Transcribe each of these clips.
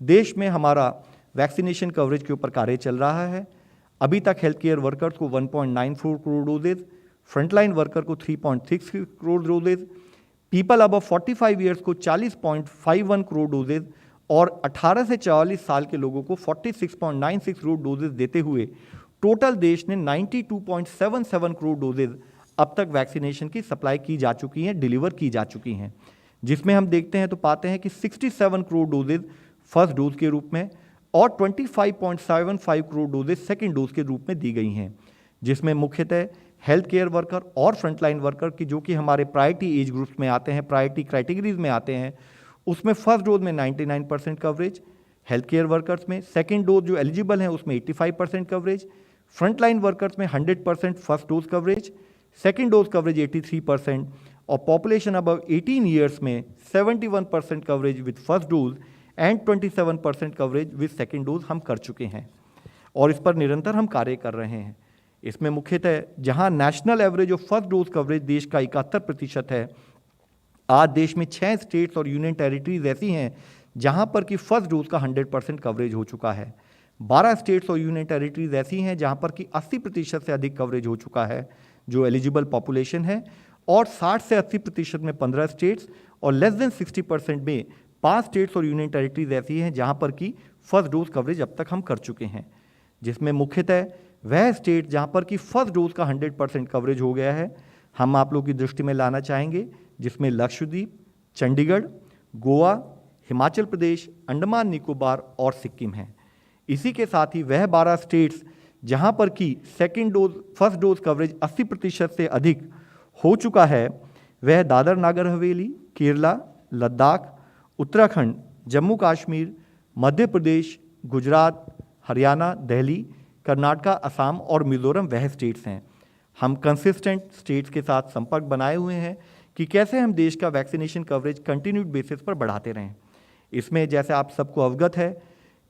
देश में हमारा वैक्सीनेशन कवरेज के ऊपर कार्य चल रहा है। अभी तक हेल्थ केयर वर्कर्स को 1.94 करोड़ डोजेज, फ्रंटलाइन वर्कर को 3.6 crore doses, people above 45 years को 40.51 करोड़ डोजेज और 18 से 44 साल के लोगों को 46.96 करोड़ डोजेज देते हुए टोटल देश ने 92.77 करोड़ डोजेज अब तक वैक्सीनेशन की सप्लाई की जा चुकी हैं, डिलीवर की जा चुकी हैं, जिसमें हम देखते हैं तो पाते हैं कि 67 करोड़ डोजेज फर्स्ट डोज के रूप में और 25.75 करोड़ डोजेज सेकेंड डोज के रूप में दी गई हैं, जिसमें मुख्यतः हेल्थ केयर वर्कर और फ्रंटलाइन वर्कर की जो कि हमारे प्रायोरिटी एज ग्रुप्स में आते हैं, प्रायोरिटी कैटेगरीज में आते हैं, उसमें फर्स्ट डोज में 99% कवरेज, हेल्थ केयर वर्कर्स में सेकेंड डोज जो एलिजिबल हैं उसमें 85% कवरेज, फ्रंटलाइन वर्कर्स में 100% first dose coverage, second dose coverage 83% और पॉपुलेशन अबव 18 ईयर्स में 71% coverage with first dose and 27% coverage with second dose हम कर चुके हैं और इस पर निरंतर हम कार्य कर रहे हैं। इसमें मुख्यतः जहां national average of first dose coverage देश का 71% है, आज देश में 6 स्टेट्स और यूनियन टेरिटरीज ऐसी हैं जहां पर कि फर्स्ट डोज का 100% कवरेज हो चुका है। 12 स्टेट्स और यूनियन टेरिटरीज ऐसी हैं जहां पर कि 80% से अधिक कवरेज हो चुका है जो एलिजिबल पॉपुलेशन है, और 60 से 80% में 15 स्टेट्स और लेस देन 60% में 5 स्टेट्स और यूनियन टेरिटरीज ऐसी हैं जहां पर कि फर्स्ट डोज कवरेज अब तक हम कर चुके हैं, जिसमें मुख्यतः वह स्टेट जहां पर कि फर्स्ट डोज का 100% कवरेज हो गया है हम आप लोगों की दृष्टि में लाना चाहेंगे, जिसमें लक्षद्वीप, चंडीगढ़, गोवा, हिमाचल प्रदेश, अंडमान निकोबार और सिक्किम हैं। इसी के साथ ही वह 12 स्टेट्स जहां पर कि second dose first dose coverage 80% से अधिक हो चुका है, वह दादर नागर हवेली, केरला, लद्दाख, उत्तराखंड, जम्मू कश्मीर, मध्य प्रदेश, गुजरात, हरियाणा, दिल्ली, कर्नाटका, असम और मिजोरम वह स्टेट्स हैं। हम कंसिस्टेंट स्टेट्स के साथ संपर्क बनाए हुए हैं कि कैसे हम देश का वैक्सीनेशन कवरेज कंटिन्यूड बेसिस पर बढ़ाते रहें। इसमें जैसे आप सबको अवगत है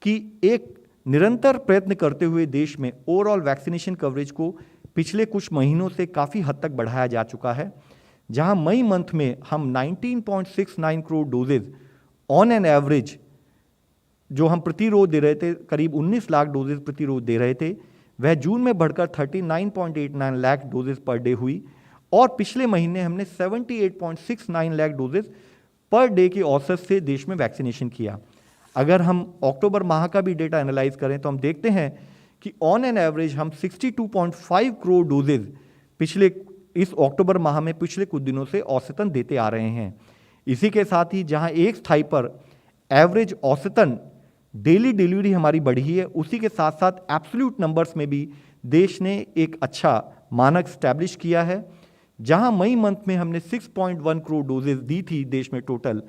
कि एक निरंतर प्रयत्न करते हुए देश में ओवरऑल वैक्सीनेशन कवरेज को पिछले कुछ महीनों से काफ़ी हद तक बढ़ाया जा चुका है, जहां मई मंथ में हम 19.69 crore doses on an average जो हम प्रति रोज दे रहे थे, करीब 19 लाख डोजेज प्रति रोज दे रहे थे, वह जून में बढ़कर 39.89 लाख डोजेज पर डे हुई और पिछले महीने हमने 78.69 लाख डोजेज पर डे के औसत से देश में वैक्सीनेशन किया। अगर हम अक्टूबर माह का भी डेटा एनालाइज करें तो हम देखते हैं कि ऑन एन एवरेज हम 62.5 करोड़ डोजेज पिछले इस अक्टूबर माह में पिछले कुछ दिनों से औसतन देते आ रहे हैं। इसी के साथ ही जहां एक स्थाई पर एवरेज औसतन डेली डिलीवरी हमारी बढ़ी है, उसी के साथ साथ एब्सोल्यूट नंबर्स में भी देश ने एक अच्छा मानक स्टैब्लिश किया है। जहां मई मंथ में हमने 6.1 करोड़ डोजेज दी थी देश में टोटल,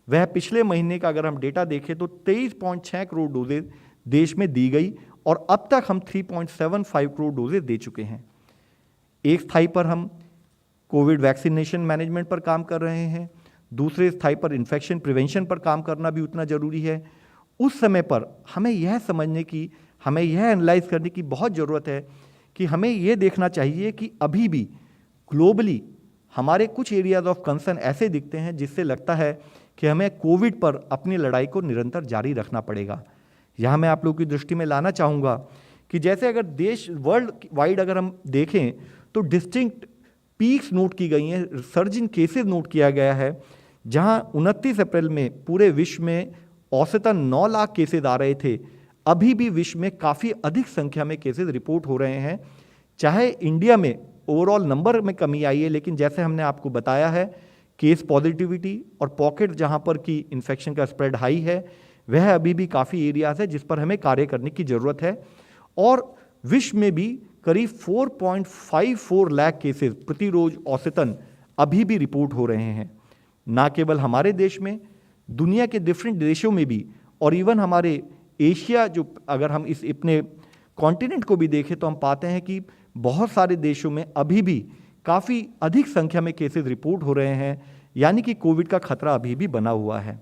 वह पिछले महीने का अगर हम डेटा देखें तो 23.6 करोड़ डोजेज देश में दी गई और अब तक हम 3.75 करोड़ डोजेज दे चुके हैं। एक स्थाई पर हम कोविड वैक्सीनेशन मैनेजमेंट पर काम कर रहे हैं, दूसरे स्थाई पर इन्फेक्शन प्रिवेंशन पर काम करना भी उतना ज़रूरी है। उस समय पर हमें यह समझने की, हमें यह एनालाइज करने की बहुत ज़रूरत है कि हमें यह देखना चाहिए कि अभी भी ग्लोबली हमारे कुछ एरियाज ऑफ कंसर्न ऐसे दिखते हैं जिससे लगता है कि हमें कोविड पर अपनी लड़ाई को निरंतर जारी रखना पड़ेगा। यहाँ मैं आप लोगों की दृष्टि में लाना चाहूँगा कि जैसे अगर देश वर्ल्ड वाइड अगर हम देखें तो डिस्टिंक्ट पीक्स नोट की गई हैं, सर्ज इन केसेज नोट किया गया है, जहां 29 अप्रैल में पूरे विश्व में औसतन 9 लाख केसेज आ रहे थे, अभी भी विश्व में काफ़ी अधिक संख्या में केसेज रिपोर्ट हो रहे हैं। चाहे इंडिया में ओवरऑल नंबर में कमी आई है, लेकिन जैसे हमने आपको बताया है केस पॉजिटिविटी और पॉकेट जहां पर कि इन्फेक्शन का स्प्रेड हाई है, वह अभी भी काफ़ी एरियाज है जिस पर हमें कार्य करने की ज़रूरत है। और विश्व में भी करीब 4.54 लाख केसेज प्रति रोज औसतन अभी भी रिपोर्ट हो रहे हैं। ना केवल हमारे देश में, दुनिया के डिफरेंट देशों में भी, और इवन हमारे एशिया जो अगर हम इस अपने कॉन्टिनेंट को भी देखें तो हम पाते हैं कि बहुत सारे देशों में अभी भी काफ़ी अधिक संख्या में केसेस रिपोर्ट हो रहे हैं, यानी कि कोविड का खतरा अभी भी बना हुआ है।